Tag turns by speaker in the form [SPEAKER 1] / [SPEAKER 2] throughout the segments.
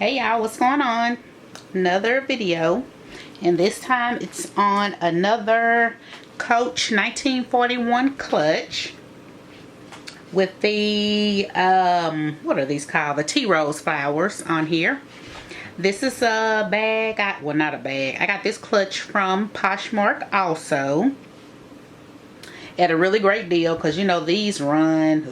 [SPEAKER 1] Hey y'all, what's going on? Another video, and this time it's on another Coach 1941 clutch with the what are these called? The tea rose flowers on here. This is a bag, well, not a bag, I got this clutch from POSHMARK also at a really great deal, because you know these run,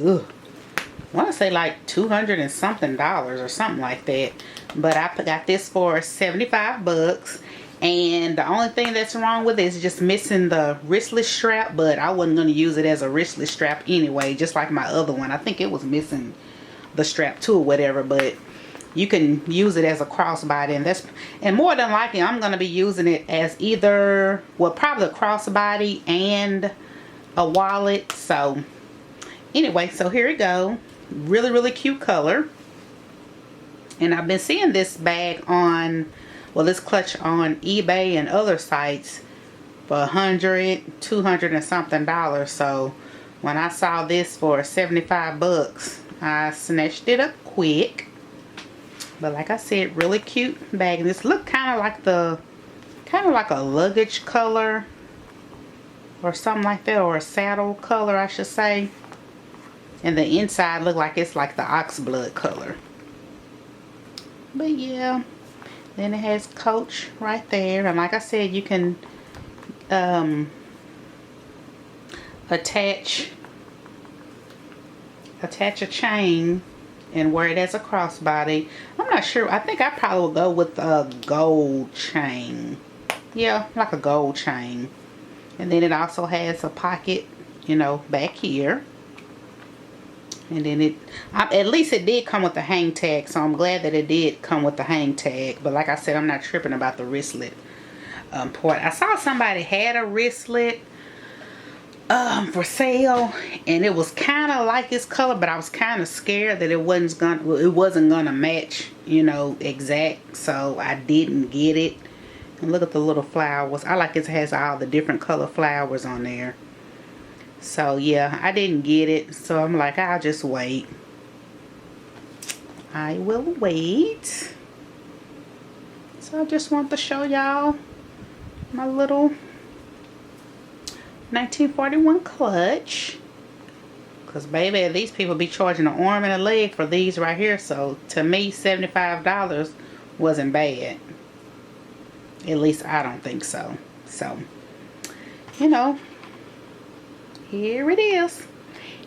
[SPEAKER 1] I want to say like $200 and something or something like that. But I got this for 75 bucks. And the only thing that's wrong with it is just missing the wristlet strap. But I wasn't going to use it as a wristlet strap anyway, just like my other one. I think it was missing the strap too or whatever. But you can use it as a crossbody. And more than likely I'm going to be using it as either, well, probably a crossbody and a wallet. So anyway, so here we go. Really cute color. And I've been seeing this bag on, well, this clutch on eBay and other sites for $100, $200 and something. So when I saw this for 75 bucks, I snatched it up quick. But like I said, really cute bag. And this look kind of like a luggage color or something like that, or a saddle color, I should say. And the inside look like it's like the oxblood color. But yeah, then it has Coach right there. And like I said, you can attach a chain and wear it as a crossbody. I'm not sure. I think I probably will go with a gold chain. Yeah, like a gold chain. And then it also has a pocket, you know, back here. And then at least it did come with the hang tag, so I'm glad that it did come with the hang tag. But like I said, I'm not tripping about the wristlet part. I saw somebody had a wristlet for sale, and it was kind of like this color, but I was kind of scared that it wasn't gonna match, you know, exact. So I didn't get it. And look at the little flowers. I like it has all the different color flowers on there. So yeah, I didn't get it, so I'm like, I'll just wait. I will wait. So I just want to show y'all my little 1941 clutch. Because baby, these people be charging an arm and a leg for these right here. So to me, $75 wasn't bad. At least I don't think so. So, you know, here it is.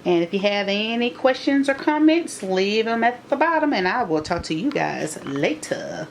[SPEAKER 1] And if you have any questions or comments, leave them at the bottom, and I will talk to you guys later.